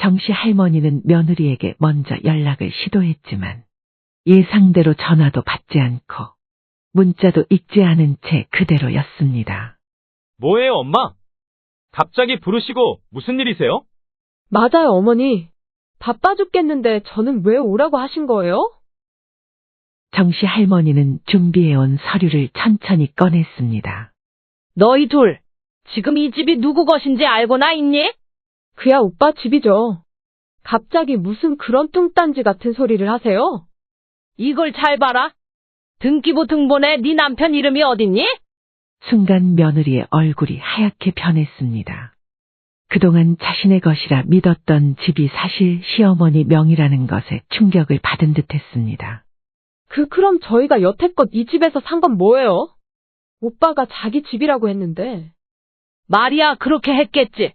정씨 할머니는 며느리에게 먼저 연락을 시도했지만 예상대로 전화도 받지 않고 문자도 읽지 않은 채 그대로였습니다. 뭐예요, 엄마? 갑자기 부르시고 무슨 일이세요? 맞아요, 어머니. 바빠 죽겠는데 저는 왜 오라고 하신 거예요? 정씨 할머니는 준비해온 서류를 천천히 꺼냈습니다. 너희 둘, 지금 이 집이 누구 것인지 알고나 있니? 그야 오빠 집이죠. 갑자기 무슨 그런 뚱딴지 같은 소리를 하세요? 이걸 잘 봐라. 등기부 등본에 네 남편 이름이 어딨니? 순간 며느리의 얼굴이 하얗게 변했습니다. 그동안 자신의 것이라 믿었던 집이 사실 시어머니 명의라는 것에 충격을 받은 듯했습니다. 그럼 저희가 여태껏 이 집에서 산 건 뭐예요? 오빠가 자기 집이라고 했는데. 말이야, 그렇게 했겠지.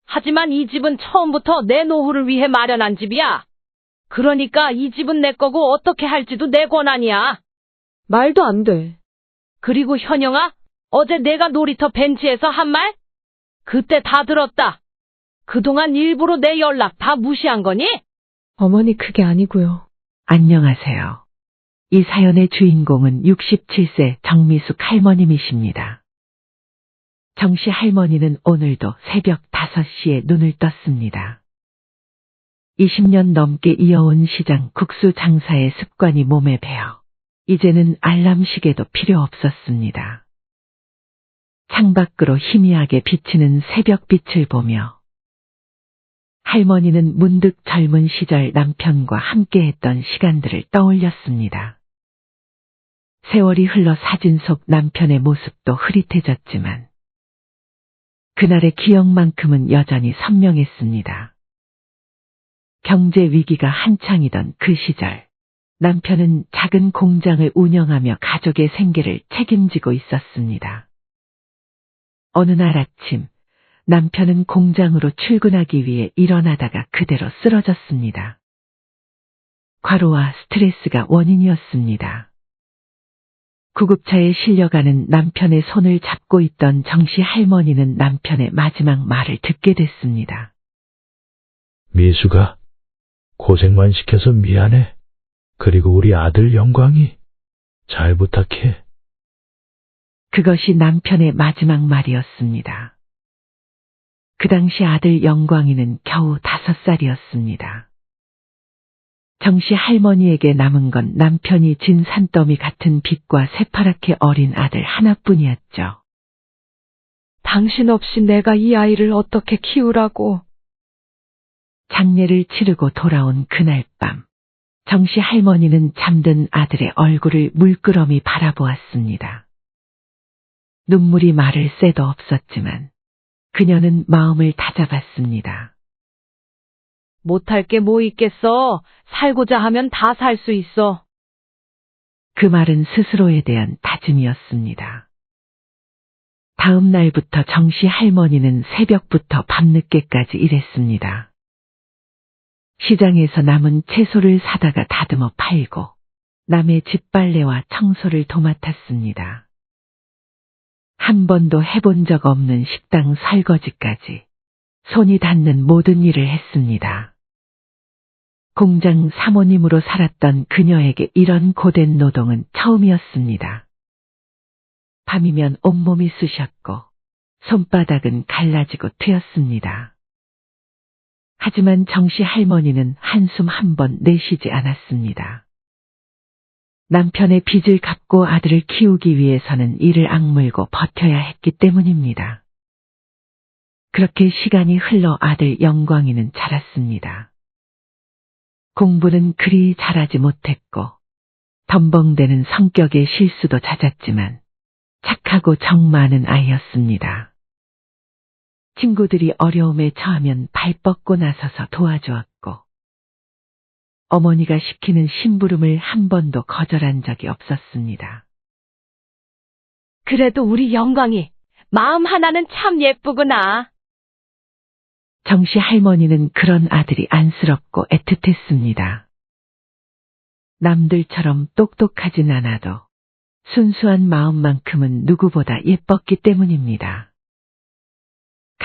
하지만 이 집은 처음부터 내 노후를 위해 마련한 집이야. 그러니까 이 집은 내 거고 어떻게 할지도 내 권한이야. 말도 안 돼. 그리고 현영아, 어제 내가 놀이터 벤치에서 한 말? 그때 다 들었다. 그동안 일부러 내 연락 다 무시한 거니? 어머니 그게 아니고요. 안녕하세요. 이 사연의 주인공은 67세 정미숙 할머님이십니다. 정씨 할머니는 오늘도 새벽 5시에 눈을 떴습니다. 20년 넘게 이어온 시장 국수 장사의 습관이 몸에 배어 이제는 알람 시계도 필요 없었습니다. 창밖으로 희미하게 비치는 새벽빛을 보며 할머니는 문득 젊은 시절 남편과 함께했던 시간들을 떠올렸습니다. 세월이 흘러 사진 속 남편의 모습도 흐릿해졌지만 그날의 기억만큼은 여전히 선명했습니다. 경제 위기가 한창이던 그 시절, 남편은 작은 공장을 운영하며 가족의 생계를 책임지고 있었습니다. 어느 날 아침, 남편은 공장으로 출근하기 위해 일어나다가 그대로 쓰러졌습니다. 과로와 스트레스가 원인이었습니다. 구급차에 실려가는 남편의 손을 잡고 있던 정씨 할머니는 남편의 마지막 말을 듣게 됐습니다. 미수가 고생만 시켜서 미안해. 그리고 우리 아들 영광이 잘 부탁해. 그것이 남편의 마지막 말이었습니다. 그 당시 아들 영광이는 겨우 5살이었습니다. 정씨 할머니에게 남은 건 남편이 진 산더미 같은 빛과 새파랗게 어린 아들 하나뿐이었죠. 당신 없이 내가 이 아이를 어떻게 키우라고. 장례를 치르고 돌아온 그날 밤, 정씨 할머니는 잠든 아들의 얼굴을 물끄러미 바라보았습니다. 눈물이 마를 새도 없었지만 그녀는 마음을 다잡았습니다. 못할 게 뭐 있겠어. 살고자 하면 다 살 수 있어. 그 말은 스스로에 대한 다짐이었습니다. 다음 날부터 정씨 할머니는 새벽부터 밤늦게까지 일했습니다. 시장에서 남은 채소를 사다가 다듬어 팔고 남의 집 빨래와 청소를 도맡았습니다. 한 번도 해본 적 없는 식당 설거지까지 손이 닿는 모든 일을 했습니다. 공장 사모님으로 살았던 그녀에게 이런 고된 노동은 처음이었습니다. 밤이면 온몸이 쑤셨고 손바닥은 갈라지고 트였습니다. 하지만 정씨 할머니는 한숨 한 번 내쉬지 않았습니다. 남편의 빚을 갚고 아들을 키우기 위해서는 이를 악물고 버텨야 했기 때문입니다. 그렇게 시간이 흘러 아들 영광이는 자랐습니다. 공부는 그리 잘하지 못했고 덤벙대는 성격의 실수도 잦았지만 착하고 정 많은 아이였습니다. 친구들이 어려움에 처하면 발 뻗고 나서서 도와주었고 어머니가 시키는 심부름을 한 번도 거절한 적이 없었습니다. 그래도 우리 영광이 마음 하나는 참 예쁘구나. 정씨 할머니는 그런 아들이 안쓰럽고 애틋했습니다. 남들처럼 똑똑하진 않아도 순수한 마음만큼은 누구보다 예뻤기 때문입니다.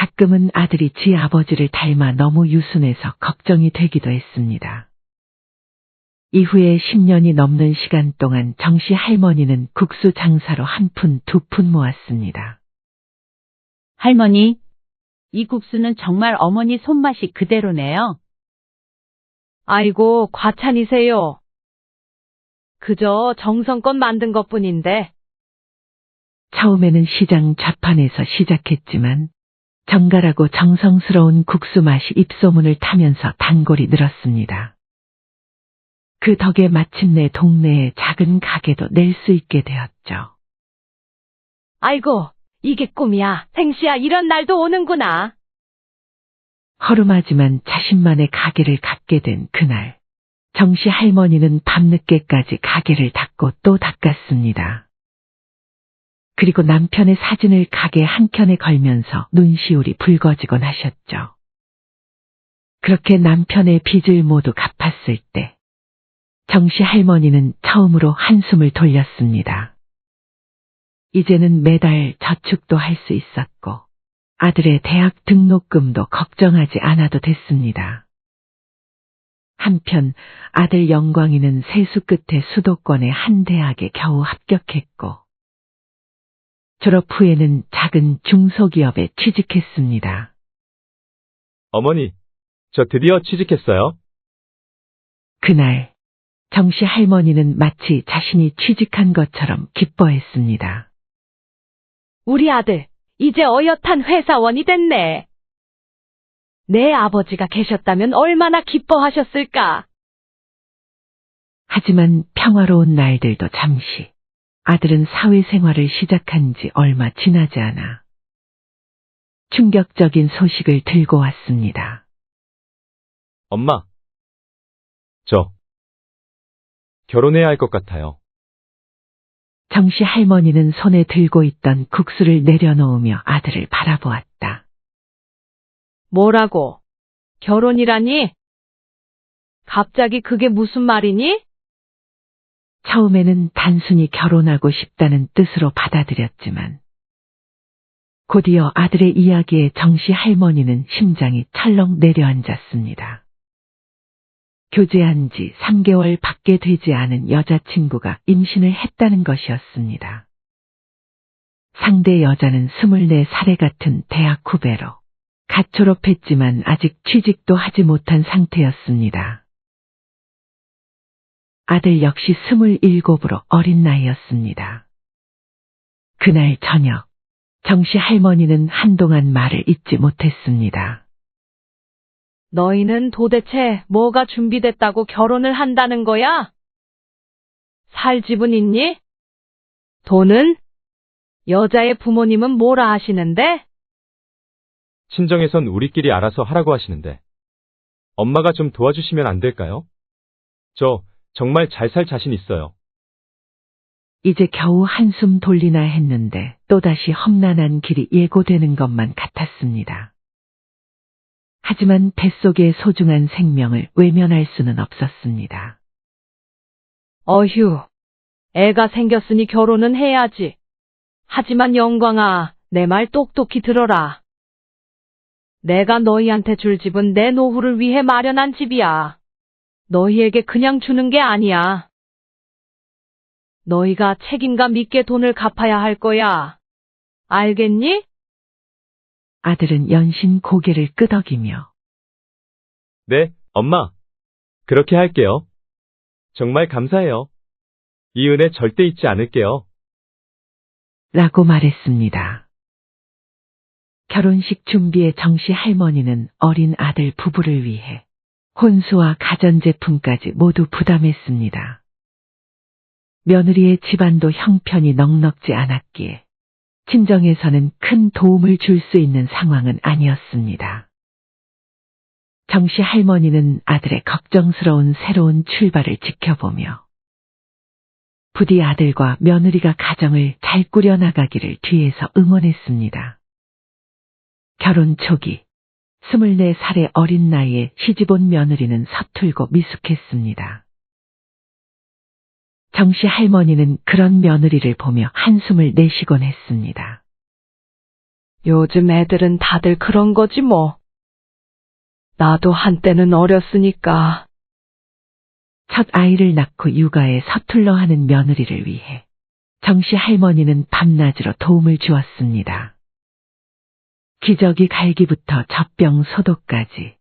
가끔은 아들이 지 아버지를 닮아 너무 유순해서 걱정이 되기도 했습니다. 이후에 10년이 넘는 시간 동안 정씨 할머니는 국수 장사로 한 푼, 두 푼 모았습니다. 할머니, 이 국수는 정말 어머니 손맛이 그대로네요. 아이고, 과찬이세요. 그저 정성껏 만든 것뿐인데. 처음에는 시장 좌판에서 시작했지만 정갈하고 정성스러운 국수 맛이 입소문을 타면서 단골이 늘었습니다. 그 덕에 마침내 동네에 작은 가게도 낼 수 있게 되었죠. 아이고, 이게 꿈이야. 생시야, 이런 날도 오는구나. 허름하지만 자신만의 가게를 갖게 된 그날, 정씨 할머니는 밤늦게까지 가게를 닫고 또 닦았습니다. 그리고 남편의 사진을 가게 한켠에 걸면서 눈시울이 붉어지곤 하셨죠. 그렇게 남편의 빚을 모두 갚았을 때, 정씨 할머니는 처음으로 한숨을 돌렸습니다. 이제는 매달 저축도 할 수 있었고, 아들의 대학 등록금도 걱정하지 않아도 됐습니다. 한편 아들 영광이는 세수 끝에 수도권의 한 대학에 겨우 합격했고, 졸업 후에는 작은 중소기업에 취직했습니다. 어머니, 저 드디어 취직했어요. 그날 정씨 할머니는 마치 자신이 취직한 것처럼 기뻐했습니다. 우리 아들, 이제 어엿한 회사원이 됐네. 내 아버지가 계셨다면 얼마나 기뻐하셨을까. 하지만 평화로운 날들도 잠시, 아들은 사회생활을 시작한 지 얼마 지나지 않아 충격적인 소식을 들고 왔습니다. 엄마, 저 결혼해야 할 것 같아요. 정씨 할머니는 손에 들고 있던 국수를 내려놓으며 아들을 바라보았다. 뭐라고? 결혼이라니? 갑자기 그게 무슨 말이니? 처음에는 단순히 결혼하고 싶다는 뜻으로 받아들였지만 곧이어 아들의 이야기에 정씨 할머니는 심장이 철렁 내려앉았습니다. 교제한 지 3개월 밖에 되지 않은 여자친구가 임신을 했다는 것이었습니다. 상대 여자는 24살에 같은 대학 후배로 갓 졸업했지만 아직 취직도 하지 못한 상태였습니다. 아들 역시 27으로 어린 나이였습니다. 그날 저녁, 정씨 할머니는 한동안 말을 잇지 못했습니다. 너희는 도대체 뭐가 준비됐다고 결혼을 한다는 거야? 살 집은 있니? 돈은? 여자의 부모님은 뭐라 하시는데? 친정에선 우리끼리 알아서 하라고 하시는데 엄마가 좀 도와주시면 안 될까요? 저 정말 잘 살 자신 있어요. 이제 겨우 한숨 돌리나 했는데 또다시 험난한 길이 예고되는 것만 같았습니다. 하지만 뱃속의 소중한 생명을 외면할 수는 없었습니다. 어휴, 애가 생겼으니 결혼은 해야지. 하지만 영광아, 내 말 똑똑히 들어라. 내가 너희한테 줄 집은 내 노후를 위해 마련한 집이야. 너희에게 그냥 주는 게 아니야. 너희가 책임감 있게 돈을 갚아야 할 거야. 알겠니? 아들은 연신 고개를 끄덕이며 네, 엄마. 그렇게 할게요. 정말 감사해요. 이 은혜 절대 잊지 않을게요. 라고 말했습니다. 결혼식 준비에 정씨 할머니는 어린 아들 부부를 위해 혼수와 가전제품까지 모두 부담했습니다. 며느리의 집안도 형편이 넉넉지 않았기에 친정에서는 큰 도움을 줄 수 있는 상황은 아니었습니다. 정씨 할머니는 아들의 걱정스러운 새로운 출발을 지켜보며 부디 아들과 며느리가 가정을 잘 꾸려나가기를 뒤에서 응원했습니다. 결혼 초기 24살의 어린 나이에 시집온 며느리는 서툴고 미숙했습니다. 정씨 할머니는 그런 며느리를 보며 한숨을 내쉬곤 했습니다. 요즘 애들은 다들 그런 거지 뭐. 나도 한때는 어렸으니까. 첫 아이를 낳고 육아에 서툴러 하는 며느리를 위해 정씨 할머니는 밤낮으로 도움을 주었습니다. 기저귀 갈기부터 젖병 소독까지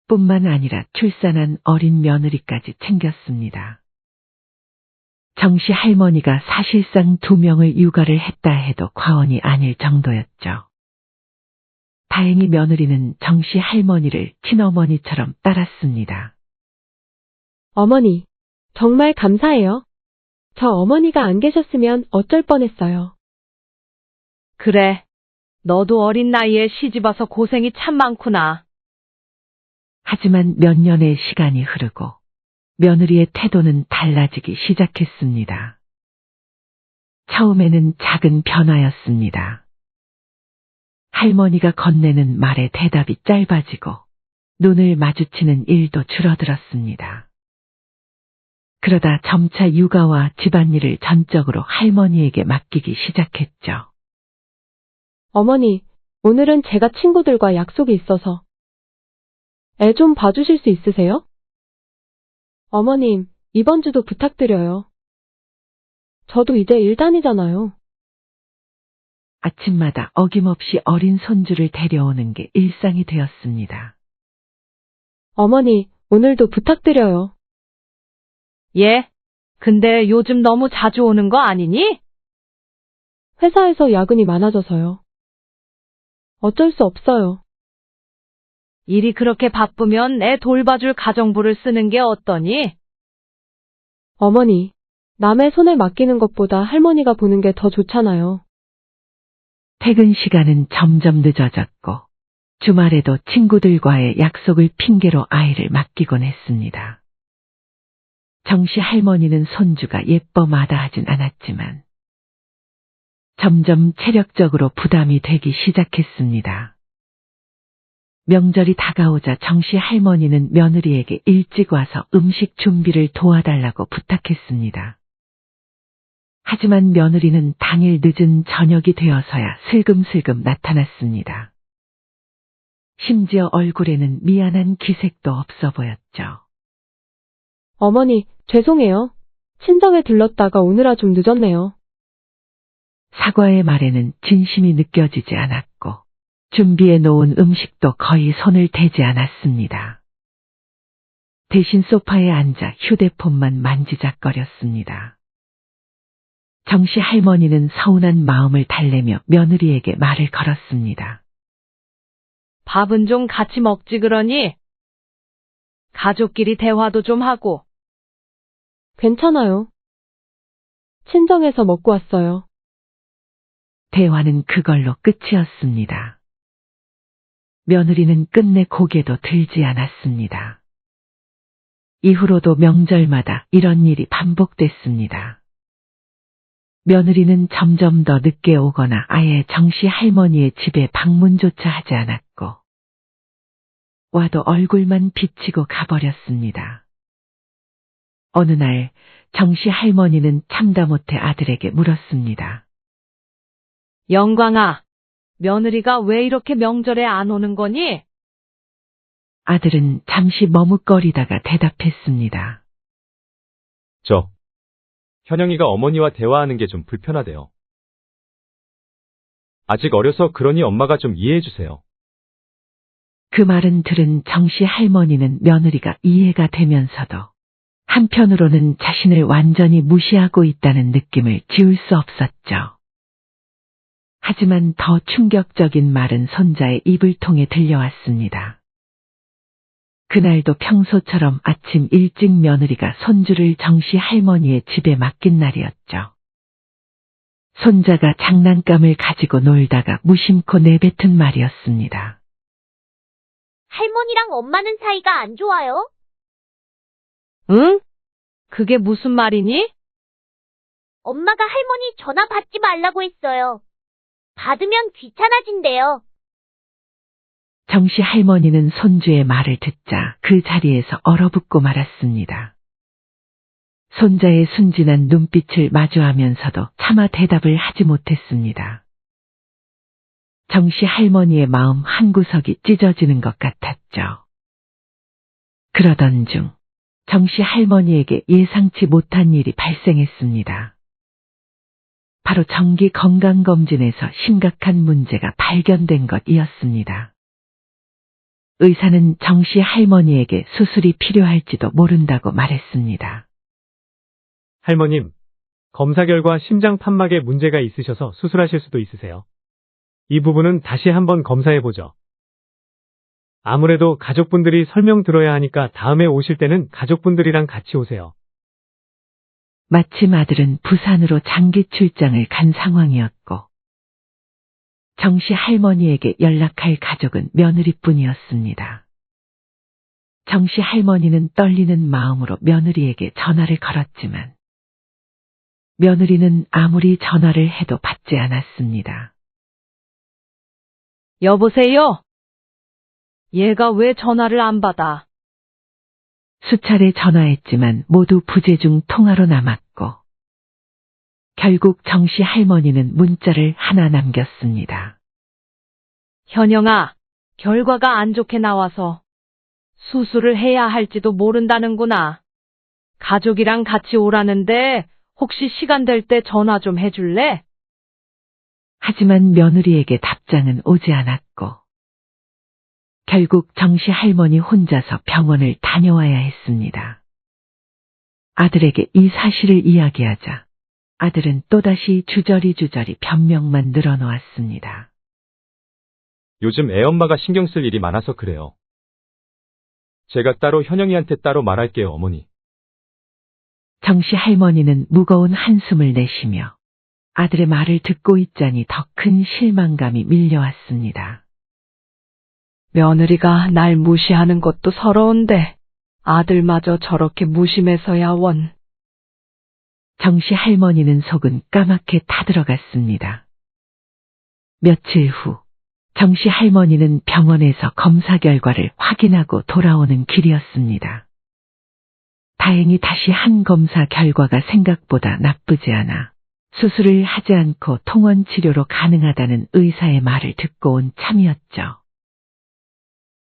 뿐만 아니라 출산한 어린 며느리까지 챙겼습니다. 정씨 할머니가 사실상 2명을 육아를 했다 해도 과언이 아닐 정도였죠. 다행히 며느리는 정씨 할머니를 친어머니처럼 따랐습니다. 어머니, 정말 감사해요. 저 어머니가 안 계셨으면 어쩔 뻔했어요. 그래. 너도 어린 나이에 시집와서 고생이 참 많구나. 하지만 몇 년의 시간이 흐르고 며느리의 태도는 달라지기 시작했습니다. 처음에는 작은 변화였습니다. 할머니가 건네는 말에 대답이 짧아지고 눈을 마주치는 일도 줄어들었습니다. 그러다 점차 육아와 집안일을 전적으로 할머니에게 맡기기 시작했죠. 어머니, 오늘은 제가 친구들과 약속이 있어서. 애 좀 봐주실 수 있으세요? 어머님, 이번 주도 부탁드려요. 저도 이제 일 다니잖아요. 아침마다 어김없이 어린 손주를 데려오는 게 일상이 되었습니다. 어머니, 오늘도 부탁드려요. 예. 근데 요즘 너무 자주 오는 거 아니니? 회사에서 야근이 많아져서요. 어쩔 수 없어요. 일이 그렇게 바쁘면 애 돌봐줄 가정부를 쓰는 게 어떠니? 어머니, 남의 손에 맡기는 것보다 할머니가 보는 게 더 좋잖아요. 퇴근 시간은 점점 늦어졌고 주말에도 친구들과의 약속을 핑계로 아이를 맡기곤 했습니다. 정씨 할머니는 손주가 예뻐 마다하진 않았지만 점점 체력적으로 부담이 되기 시작했습니다. 명절이 다가오자 정씨 할머니는 며느리에게 일찍 와서 음식 준비를 도와달라고 부탁했습니다. 하지만 며느리는 당일 늦은 저녁이 되어서야 슬금슬금 나타났습니다. 심지어 얼굴에는 미안한 기색도 없어 보였죠. 어머니, 죄송해요. 친정에 들렀다가 오느라 좀 늦었네요. 사과의 말에는 진심이 느껴지지 않았고 준비해 놓은 음식도 거의 손을 대지 않았습니다. 대신 소파에 앉아 휴대폰만 만지작거렸습니다. 정씨 할머니는 서운한 마음을 달래며 며느리에게 말을 걸었습니다. 밥은 좀 같이 먹지 그러니? 가족끼리 대화도 좀 하고. 괜찮아요. 친정에서 먹고 왔어요. 대화는 그걸로 끝이었습니다. 며느리는 끝내 고개도 들지 않았습니다. 이후로도 명절마다 이런 일이 반복됐습니다. 며느리는 점점 더 늦게 오거나 아예 정씨 할머니의 집에 방문조차 하지 않았고 와도 얼굴만 비치고 가버렸습니다. 어느 날 정씨 할머니는 참다 못해 아들에게 물었습니다. 영광아, 며느리가 왜 이렇게 명절에 안 오는 거니? 아들은 잠시 머뭇거리다가 대답했습니다. 현영이가 어머니와 대화하는 게 좀 불편하대요. 아직 어려서 그러니 엄마가 좀 이해해 주세요. 그 말은 들은 정씨 할머니는 며느리가 이해가 되면서도 한편으로는 자신을 완전히 무시하고 있다는 느낌을 지울 수 없었죠. 하지만 더 충격적인 말은 손자의 입을 통해 들려왔습니다. 그날도 평소처럼 아침 일찍 며느리가 손주를 정씨 할머니의 집에 맡긴 날이었죠. 손자가 장난감을 가지고 놀다가 무심코 내뱉은 말이었습니다. 할머니랑 엄마는 사이가 안 좋아요? 응? 그게 무슨 말이니? 엄마가 할머니 전화 받지 말라고 했어요. 받으면 귀찮아진대요. 정씨 할머니는 손주의 말을 듣자 그 자리에서 얼어붙고 말았습니다. 손자의 순진한 눈빛을 마주하면서도 차마 대답을 하지 못했습니다. 정씨 할머니의 마음 한구석이 찢어지는 것 같았죠. 그러던 중 정씨 할머니에게 예상치 못한 일이 발생했습니다. 바로 정기 건강검진에서 심각한 문제가 발견된 것이었습니다. 의사는 정씨 할머니에게 수술이 필요할지도 모른다고 말했습니다. 할머님, 검사 결과 심장 판막에 문제가 있으셔서 수술하실 수도 있으세요. 이 부분은 다시 한번 검사해보죠. 아무래도 가족분들이 설명 들어야 하니까 다음에 오실 때는 가족분들이랑 같이 오세요. 마침 아들은 부산으로 장기 출장을 간 상황이었고 정씨 할머니에게 연락할 가족은 며느리뿐이었습니다. 정씨 할머니는 떨리는 마음으로 며느리에게 전화를 걸었지만 며느리는 아무리 전화를 해도 받지 않았습니다. 여보세요? 얘가 왜 전화를 안 받아? 수차례 전화했지만 모두 부재중 통화로 남았고 결국 정씨 할머니는 문자를 하나 남겼습니다. 현영아, 결과가 안 좋게 나와서 수술을 해야 할지도 모른다는구나. 가족이랑 같이 오라는데 혹시 시간 될 때 전화 좀 해줄래? 하지만 며느리에게 답장은 오지 않았고 결국 정씨 할머니 혼자서 병원을 다녀와야 했습니다. 아들에게 이 사실을 이야기하자 아들은 또다시 주저리 변명만 늘어놓았습니다. 요즘 애엄마가 신경 쓸 일이 많아서 그래요. 제가 따로 현영이한테 따로 말할게요, 어머니. 정씨 할머니는 무거운 한숨을 내쉬며 아들의 말을 듣고 있자니 더 큰 실망감이 밀려왔습니다. 며느리가 날 무시하는 것도 서러운데 아들마저 저렇게 무심해서야 원. 정씨 할머니는 속은 까맣게 타들어갔습니다. 며칠 후 정씨 할머니는 병원에서 검사 결과를 확인하고 돌아오는 길이었습니다. 다행히 다시 한 검사 결과가 생각보다 나쁘지 않아 수술을 하지 않고 통원 치료로 가능하다는 의사의 말을 듣고 온 참이었죠.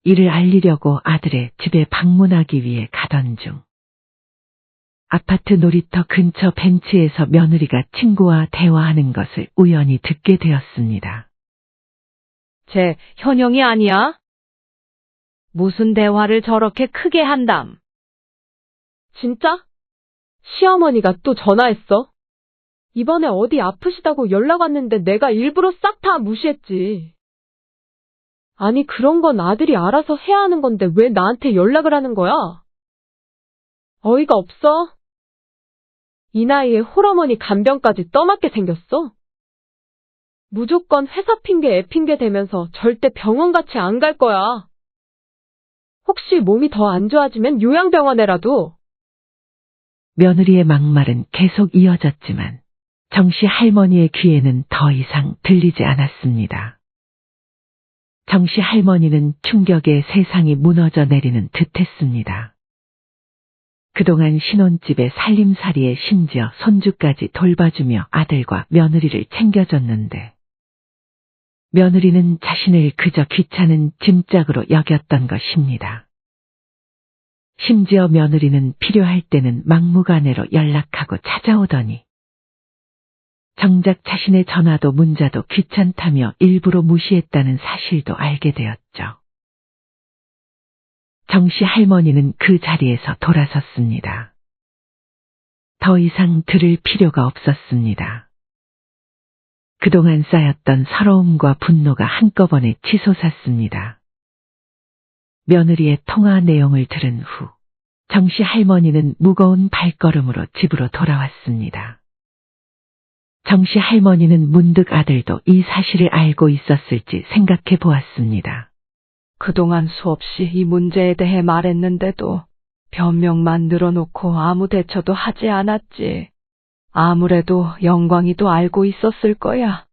이를 알리려고 아들의 집에 방문하기 위해 가던 중 아파트 놀이터 근처 벤치에서 며느리가 친구와 대화하는 것을 우연히 듣게 되었습니다. 쟤 현영이 아니야? 무슨 대화를 저렇게 크게 한담? 진짜? 시어머니가 또 전화했어? 이번에 어디 아프시다고 연락 왔는데 내가 일부러 싹 다 무시했지. 아니, 그런 건 아들이 알아서 해야 하는 건데 왜 나한테 연락을 하는 거야? 어이가 없어? 이 나이에 홀어머니 간병까지 떠맡게 생겼어? 무조건 회사 핑계 애 핑계 대면서 절대 병원 같이 안 갈 거야. 혹시 몸이 더 안 좋아지면 요양병원에라도. 며느리의 막말은 계속 이어졌지만 정씨 할머니의 귀에는 더 이상 들리지 않았습니다. 정씨 할머니는 충격에 세상이 무너져 내리는 듯했습니다. 그동안 신혼집의 살림살이에 심지어 손주까지 돌봐주며 아들과 며느리를 챙겨줬는데 며느리는 자신을 그저 귀찮은 짐짝으로 여겼던 것입니다. 심지어 며느리는 필요할 때는 막무가내로 연락하고 찾아오더니 정작 자신의 전화도 문자도 귀찮다며 일부러 무시했다는 사실도 알게 되었죠. 정씨 할머니는 그 자리에서 돌아섰습니다. 더 이상 들을 필요가 없었습니다. 그동안 쌓였던 서러움과 분노가 한꺼번에 치솟았습니다. 며느리의 통화 내용을 들은 후 정씨 할머니는 무거운 발걸음으로 집으로 돌아왔습니다. 정씨 할머니는 문득 아들도 이 사실을 알고 있었을지 생각해 보았습니다. 그동안 수없이 이 문제에 대해 말했는데도 변명만 늘어놓고 아무 대처도 하지 않았지. 아무래도 영광이도 알고 있었을 거야.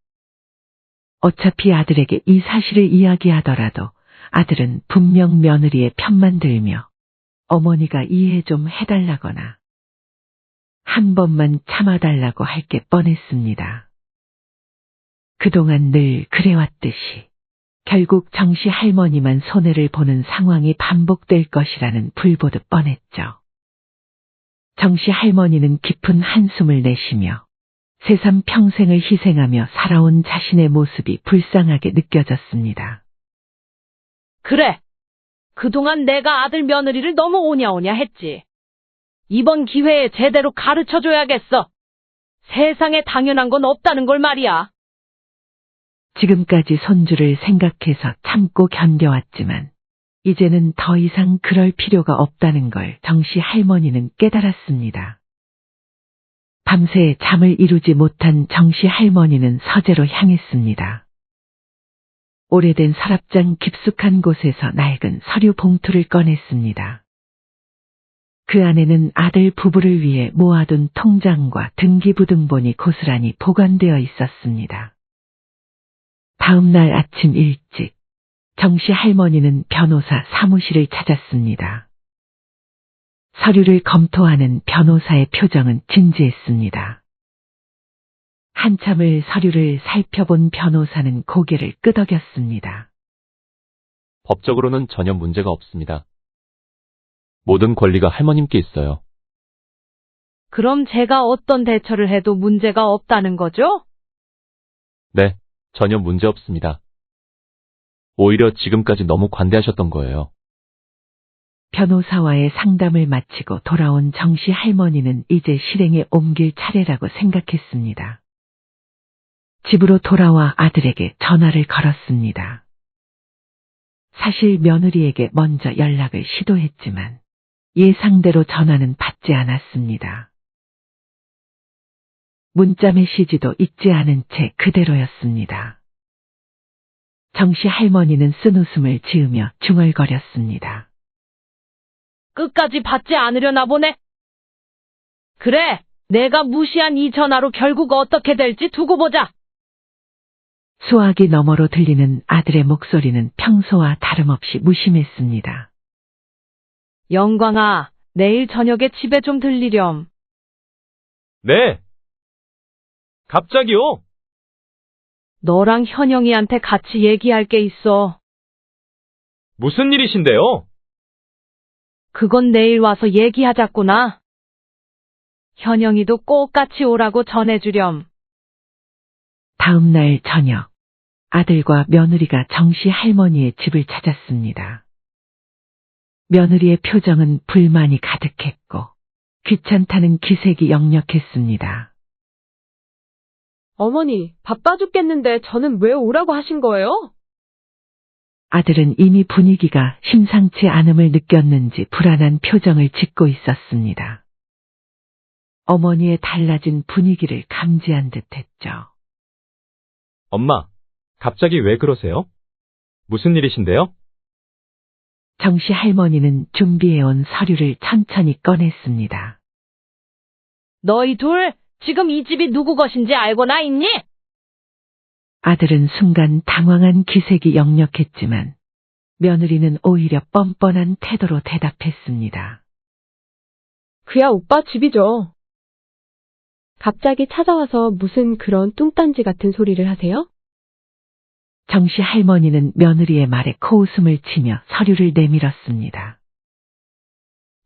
어차피 아들에게 이 사실을 이야기하더라도 아들은 분명 며느리의 편만 들며 어머니가 이해 좀 해달라거나 한 번만 참아달라고 할 게 뻔했습니다. 그동안 늘 그래왔듯이 결국 정씨 할머니만 손해를 보는 상황이 반복될 것이라는 불보듯 뻔했죠. 정씨 할머니는 깊은 한숨을 내쉬며 새삼 평생을 희생하며 살아온 자신의 모습이 불쌍하게 느껴졌습니다. 그래. 그동안 내가 아들 며느리를 너무 오냐오냐 했지. 이번 기회에 제대로 가르쳐줘야겠어. 세상에 당연한 건 없다는 걸 말이야. 지금까지 손주를 생각해서 참고 견뎌왔지만 이제는 더 이상 그럴 필요가 없다는 걸 정씨 할머니는 깨달았습니다. 밤새 잠을 이루지 못한 정씨 할머니는 서재로 향했습니다. 오래된 서랍장 깊숙한 곳에서 낡은 서류 봉투를 꺼냈습니다. 그 안에는 아들 부부를 위해 모아둔 통장과 등기부등본이 고스란히 보관되어 있었습니다. 다음 날 아침 일찍 정씨 할머니는 변호사 사무실을 찾았습니다. 서류를 검토하는 변호사의 표정은 진지했습니다. 한참을 서류를 살펴본 변호사는 고개를 끄덕였습니다. 법적으로는 전혀 문제가 없습니다. 모든 권리가 할머님께 있어요. 그럼 제가 어떤 대처를 해도 문제가 없다는 거죠? 네, 전혀 문제 없습니다. 오히려 지금까지 너무 관대하셨던 거예요. 변호사와의 상담을 마치고 돌아온 정씨 할머니는 이제 실행에 옮길 차례라고 생각했습니다. 집으로 돌아와 아들에게 전화를 걸었습니다. 사실 며느리에게 먼저 연락을 시도했지만 예상대로 전화는 받지 않았습니다. 문자 메시지도 읽지 않은 채 그대로였습니다. 정씨 할머니는 쓴웃음을 지으며 중얼거렸습니다. 끝까지 받지 않으려나 보네. 그래, 내가 무시한 이 전화로 결국 어떻게 될지 두고 보자. 수화기 너머로 들리는 아들의 목소리는 평소와 다름없이 무심했습니다. 영광아, 내일 저녁에 집에 좀 들리렴. 네. 갑자기요? 너랑 현영이한테 같이 얘기할 게 있어. 무슨 일이신데요? 그건 내일 와서 얘기하자꾸나. 현영이도 꼭 같이 오라고 전해주렴. 다음 날 저녁, 아들과 며느리가 정씨 할머니의 집을 찾았습니다. 며느리의 표정은 불만이 가득했고 귀찮다는 기색이 역력했습니다. 어머니, 바빠 죽겠는데 저는 왜 오라고 하신 거예요? 아들은 이미 분위기가 심상치 않음을 느꼈는지 불안한 표정을 짓고 있었습니다. 어머니의 달라진 분위기를 감지한 듯했죠. 엄마, 갑자기 왜 그러세요? 무슨 일이신데요? 정씨 할머니는 준비해온 서류를 천천히 꺼냈습니다. 너희 둘, 지금 이 집이 누구 것인지 알고나 있니? 아들은 순간 당황한 기색이 역력했지만 며느리는 오히려 뻔뻔한 태도로 대답했습니다. 그야 오빠 집이죠. 갑자기 찾아와서 무슨 그런 뚱딴지 같은 소리를 하세요? 정씨 할머니는 며느리의 말에 코웃음을 치며 서류를 내밀었습니다.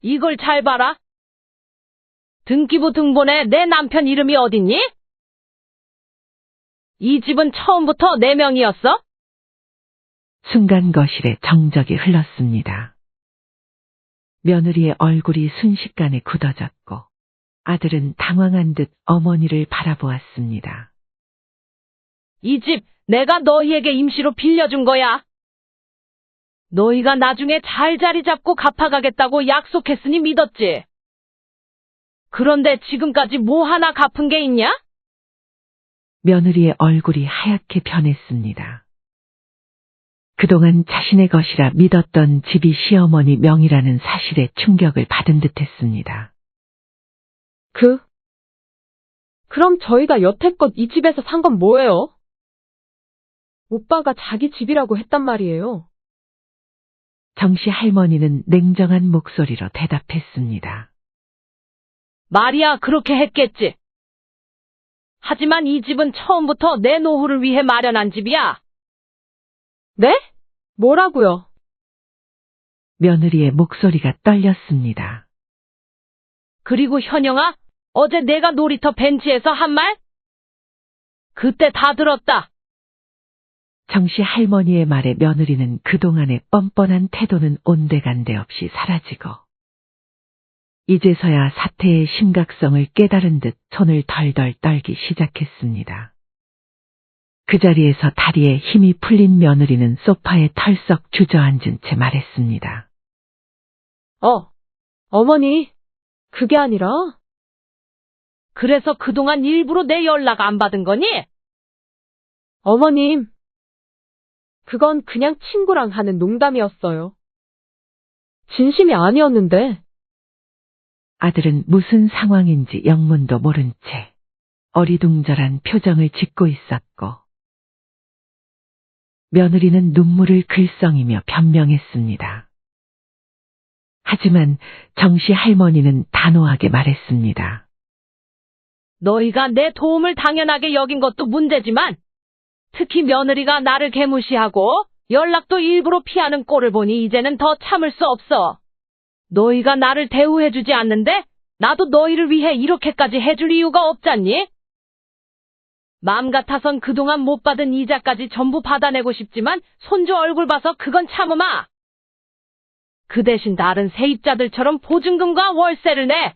이걸 잘 봐라. 등기부 등본에 내 남편 이름이 어딨니? 이 집은 처음부터 내 명이었어? 순간 거실에 정적이 흘렀습니다. 며느리의 얼굴이 순식간에 굳어졌고 아들은 당황한 듯 어머니를 바라보았습니다. 이 집 내가 너희에게 임시로 빌려준 거야. 너희가 나중에 잘 자리 잡고 갚아가겠다고 약속했으니 믿었지. 그런데 지금까지 뭐 하나 갚은 게 있냐? 며느리의 얼굴이 하얗게 변했습니다. 그동안 자신의 것이라 믿었던 집이 시어머니 명의라는 사실에 충격을 받은 듯했습니다. 그럼 저희가 여태껏 이 집에서 산 건 뭐예요? 오빠가 자기 집이라고 했단 말이에요. 정씨 할머니는 냉정한 목소리로 대답했습니다. 말이야, 그렇게 했겠지. 하지만 이 집은 처음부터 내 노후를 위해 마련한 집이야. 네? 뭐라고요? 며느리의 목소리가 떨렸습니다. 그리고 현영아, 어제 내가 놀이터 벤치에서 한 말? 그때 다 들었다. 정씨 할머니의 말에 며느리는 그동안의 뻔뻔한 태도는 온데간데 없이 사라지고 이제서야 사태의 심각성을 깨달은 듯 손을 덜덜 떨기 시작했습니다. 그 자리에서 다리에 힘이 풀린 며느리는 소파에 털썩 주저앉은 채 말했습니다. 어머니, 그게 아니라, 그래서 그동안 일부러 내 연락 안 받은 거니? 어머님, 그건 그냥 친구랑 하는 농담이었어요. 진심이 아니었는데, 아들은 무슨 상황인지 영문도 모른 채 어리둥절한 표정을 짓고 있었고 며느리는 눈물을 글썽이며 변명했습니다. 하지만 정씨 할머니는 단호하게 말했습니다. 너희가 내 도움을 당연하게 여긴 것도 문제지만 특히 며느리가 나를 개무시하고 연락도 일부러 피하는 꼴을 보니 이제는 더 참을 수 없어. 너희가 나를 대우해주지 않는데 나도 너희를 위해 이렇게까지 해줄 이유가 없잖니? 마음 같아선 그동안 못 받은 이자까지 전부 받아내고 싶지만 손주 얼굴 봐서 그건 참으마. 그 대신 다른 세입자들처럼 보증금과 월세를 내.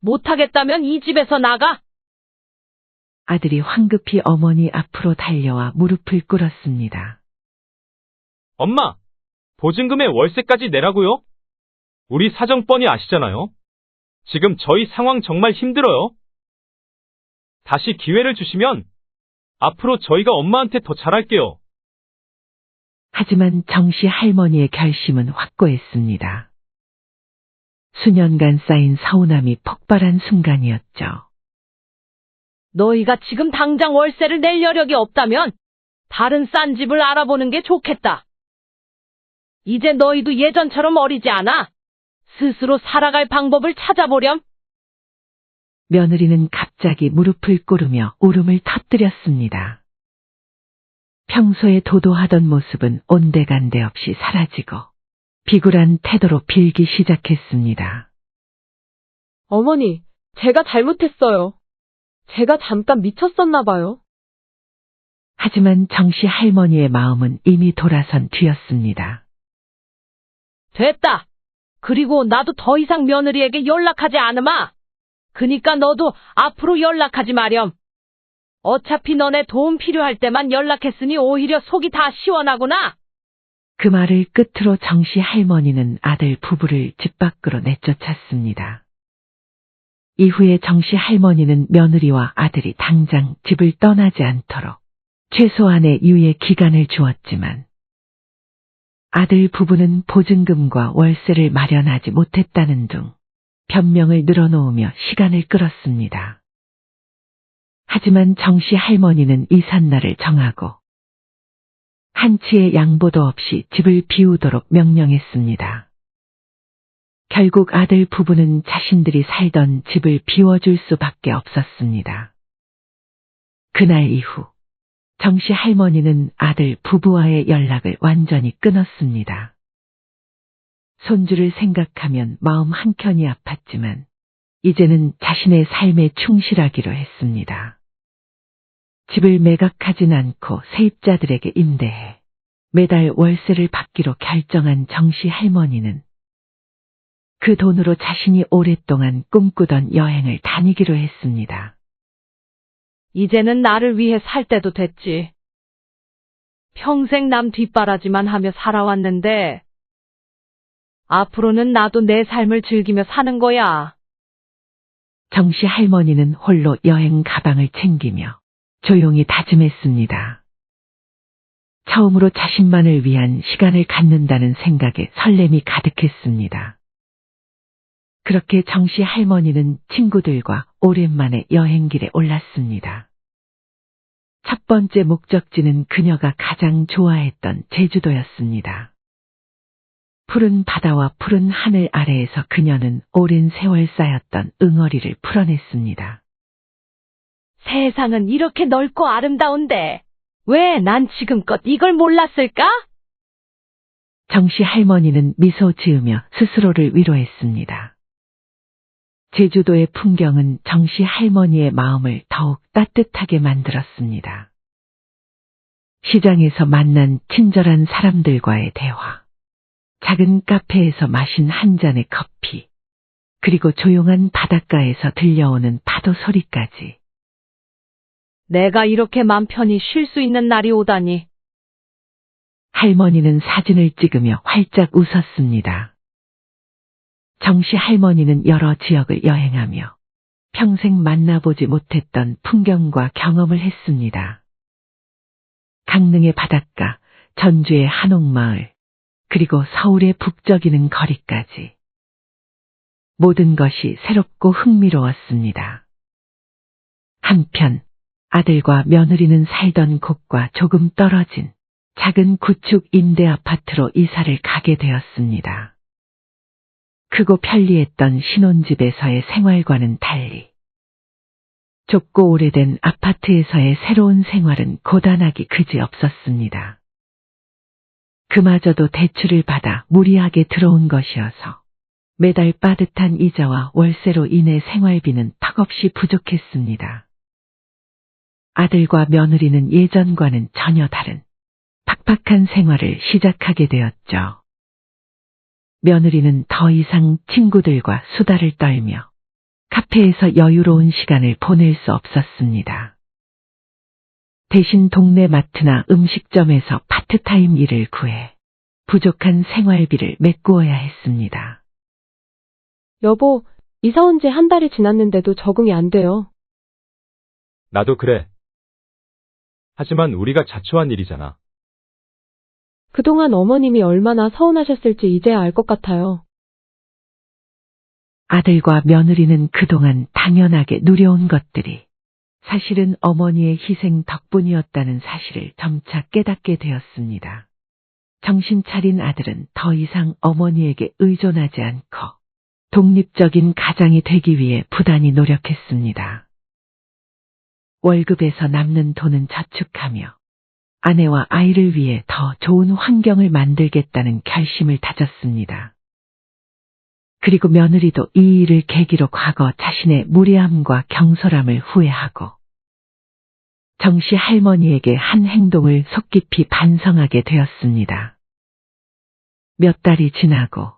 못하겠다면 이 집에서 나가. 아들이 황급히 어머니 앞으로 달려와 무릎을 꿇었습니다. 엄마, 보증금에 월세까지 내라고요? 우리 사정 뻔히 아시잖아요. 지금 저희 상황 정말 힘들어요. 다시 기회를 주시면 앞으로 저희가 엄마한테 더 잘할게요. 하지만 정씨 할머니의 결심은 확고했습니다. 수년간 쌓인 서운함이 폭발한 순간이었죠. 너희가 지금 당장 월세를 낼 여력이 없다면 다른 싼 집을 알아보는 게 좋겠다. 이제 너희도 예전처럼 어리지 않아. 스스로 살아갈 방법을 찾아보렴. 며느리는 갑자기 무릎을 꿇으며 울음을 터뜨렸습니다. 평소에 도도하던 모습은 온데간데 없이 사라지고 비굴한 태도로 빌기 시작했습니다. 어머니, 제가 잘못했어요. 제가 잠깐 미쳤었나 봐요. 하지만 정씨 할머니의 마음은 이미 돌아선 뒤였습니다. 됐다. 그리고 나도 더 이상 며느리에게 연락하지 않으마. 그니까 너도 앞으로 연락하지 마렴. 어차피 너네 도움 필요할 때만 연락했으니 오히려 속이 다 시원하구나. 그 말을 끝으로 정씨 할머니는 아들 부부를 집 밖으로 내쫓았습니다. 이후에 정씨 할머니는 며느리와 아들이 당장 집을 떠나지 않도록 최소한의 유예 기간을 주었지만 아들 부부는 보증금과 월세를 마련하지 못했다는 등 변명을 늘어놓으며 시간을 끌었습니다. 하지만 정씨 할머니는 이삿날을 정하고 한치의 양보도 없이 집을 비우도록 명령했습니다. 결국 아들 부부는 자신들이 살던 집을 비워줄 수밖에 없었습니다. 그날 이후 정씨 할머니는 아들 부부와의 연락을 완전히 끊었습니다. 손주를 생각하면 마음 한켠이 아팠지만 이제는 자신의 삶에 충실하기로 했습니다. 집을 매각하진 않고 세입자들에게 임대해 매달 월세를 받기로 결정한 정씨 할머니는 그 돈으로 자신이 오랫동안 꿈꾸던 여행을 다니기로 했습니다. 이제는 나를 위해 살 때도 됐지. 평생 남 뒷바라지만 하며 살아왔는데 앞으로는 나도 내 삶을 즐기며 사는 거야. 정씨 할머니는 홀로 여행 가방을 챙기며 조용히 다짐했습니다. 처음으로 자신만을 위한 시간을 갖는다는 생각에 설렘이 가득했습니다. 그렇게 정씨 할머니는 친구들과 오랜만에 여행길에 올랐습니다. 첫 번째 목적지는 그녀가 가장 좋아했던 제주도였습니다. 푸른 바다와 푸른 하늘 아래에서 그녀는 오랜 세월 쌓였던 응어리를 풀어냈습니다. 세상은 이렇게 넓고 아름다운데 왜 난 지금껏 이걸 몰랐을까? 정씨 할머니는 미소 지으며 스스로를 위로했습니다. 제주도의 풍경은 정씨 할머니의 마음을 더욱 따뜻하게 만들었습니다. 시장에서 만난 친절한 사람들과의 대화, 작은 카페에서 마신 한 잔의 커피, 그리고 조용한 바닷가에서 들려오는 파도 소리까지. 내가 이렇게 맘 편히 쉴 수 있는 날이 오다니. 할머니는 사진을 찍으며 활짝 웃었습니다. 정씨 할머니는 여러 지역을 여행하며 평생 만나보지 못했던 풍경과 경험을 했습니다. 강릉의 바닷가, 전주의 한옥마을, 그리고 서울의 북적이는 거리까지. 모든 것이 새롭고 흥미로웠습니다. 한편 아들과 며느리는 살던 곳과 조금 떨어진 작은 구축 임대 아파트로 이사를 가게 되었습니다. 크고 편리했던 신혼집에서의 생활과는 달리 좁고 오래된 아파트에서의 새로운 생활은 고단하기 그지없었습니다. 그마저도 대출을 받아 무리하게 들어온 것이어서 매달 빠듯한 이자와 월세로 인해 생활비는 턱없이 부족했습니다. 아들과 며느리는 예전과는 전혀 다른 팍팍한 생활을 시작하게 되었죠. 며느리는 더 이상 친구들과 수다를 떨며 카페에서 여유로운 시간을 보낼 수 없었습니다. 대신 동네 마트나 음식점에서 파트타임 일을 구해 부족한 생활비를 메꾸어야 했습니다. 여보, 이사 온 지 한 달이 지났는데도 적응이 안 돼요. 나도 그래. 하지만 우리가 자초한 일이잖아. 그동안 어머님이 얼마나 서운하셨을지 이제야 알 것 같아요. 아들과 며느리는 그동안 당연하게 누려온 것들이 사실은 어머니의 희생 덕분이었다는 사실을 점차 깨닫게 되었습니다. 정신 차린 아들은 더 이상 어머니에게 의존하지 않고 독립적인 가장이 되기 위해 부단히 노력했습니다. 월급에서 남는 돈은 저축하며 아내와 아이를 위해 더 좋은 환경을 만들겠다는 결심을 다졌습니다. 그리고 며느리도 이 일을 계기로 과거 자신의 무례함과 경솔함을 후회하고 정씨 할머니에게 한 행동을 속 깊이 반성하게 되었습니다. 몇 달이 지나고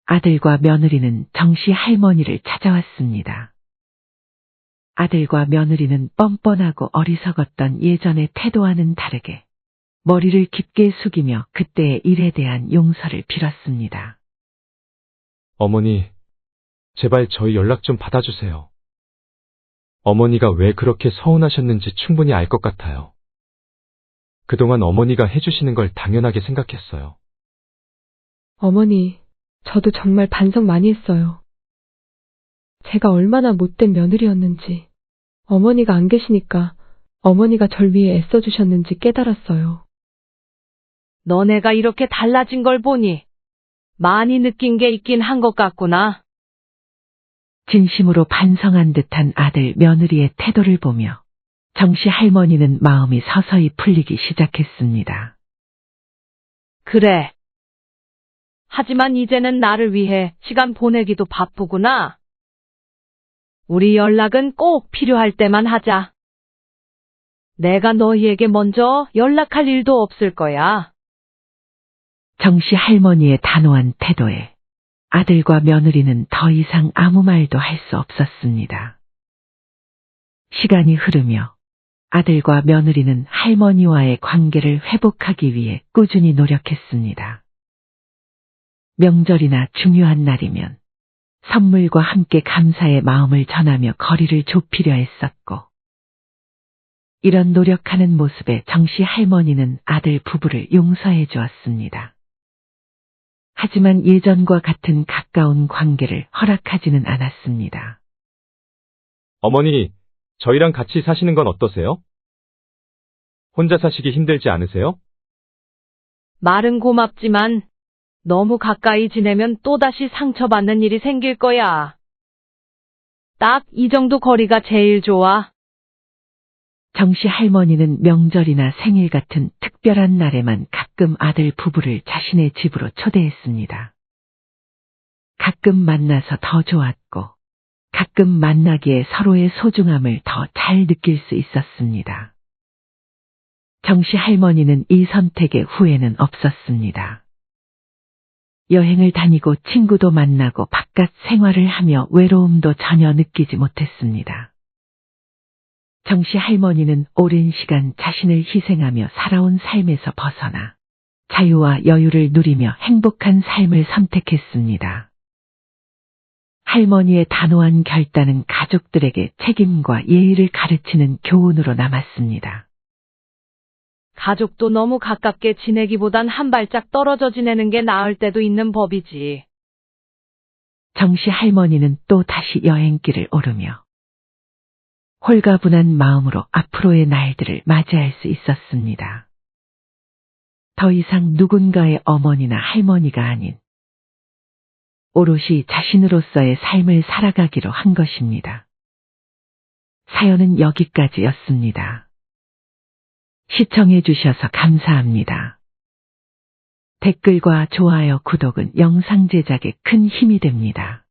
아들과 며느리는 정씨 할머니를 찾아왔습니다. 아들과 며느리는 뻔뻔하고 어리석었던 예전의 태도와는 다르게 머리를 깊게 숙이며 그때의 일에 대한 용서를 빌었습니다. 어머니, 제발 저희 연락 좀 받아주세요. 어머니가 왜 그렇게 서운하셨는지 충분히 알 것 같아요. 그동안 어머니가 해주시는 걸 당연하게 생각했어요. 어머니, 저도 정말 반성 많이 했어요. 제가 얼마나 못된 며느리였는지, 어머니가 안 계시니까 어머니가 절 위해 애써주셨는지 깨달았어요. 너네가 이렇게 달라진 걸 보니 많이 느낀 게 있긴 한 것 같구나. 진심으로 반성한 듯한 아들 며느리의 태도를 보며 정씨 할머니는 마음이 서서히 풀리기 시작했습니다. 그래. 하지만 이제는 나를 위해 시간 보내기도 바쁘구나. 우리 연락은 꼭 필요할 때만 하자. 내가 너희에게 먼저 연락할 일도 없을 거야. 정씨 할머니의 단호한 태도에 아들과 며느리는 더 이상 아무 말도 할 수 없었습니다. 시간이 흐르며 아들과 며느리는 할머니와의 관계를 회복하기 위해 꾸준히 노력했습니다. 명절이나 중요한 날이면 선물과 함께 감사의 마음을 전하며 거리를 좁히려 했었고, 이런 노력하는 모습에 정씨 할머니는 아들 부부를 용서해 주었습니다. 하지만 예전과 같은 가까운 관계를 허락하지는 않았습니다. 어머니, 저희랑 같이 사시는 건 어떠세요? 혼자 사시기 힘들지 않으세요? 말은 고맙지만 너무 가까이 지내면 또다시 상처받는 일이 생길 거야. 딱 이 정도 거리가 제일 좋아. 정씨 할머니는 명절이나 생일 같은 특별한 날에만 가끔 아들 부부를 자신의 집으로 초대했습니다. 가끔 만나서 더 좋았고, 가끔 만나기에 서로의 소중함을 더 잘 느낄 수 있었습니다. 정씨 할머니는 이 선택에 후회는 없었습니다. 여행을 다니고 친구도 만나고 바깥 생활을 하며 외로움도 전혀 느끼지 못했습니다. 정씨 할머니는 오랜 시간 자신을 희생하며 살아온 삶에서 벗어나 자유와 여유를 누리며 행복한 삶을 선택했습니다. 할머니의 단호한 결단은 가족들에게 책임과 예의를 가르치는 교훈으로 남았습니다. 가족도 너무 가깝게 지내기보단 한 발짝 떨어져 지내는 게 나을 때도 있는 법이지. 정씨 할머니는 또 다시 여행길을 오르며 홀가분한 마음으로 앞으로의 날들을 맞이할 수 있었습니다. 더 이상 누군가의 어머니나 할머니가 아닌 오롯이 자신으로서의 삶을 살아가기로 한 것입니다. 사연은 여기까지였습니다. 시청해 주셔서 감사합니다. 댓글과 좋아요, 구독은 영상 제작에 큰 힘이 됩니다.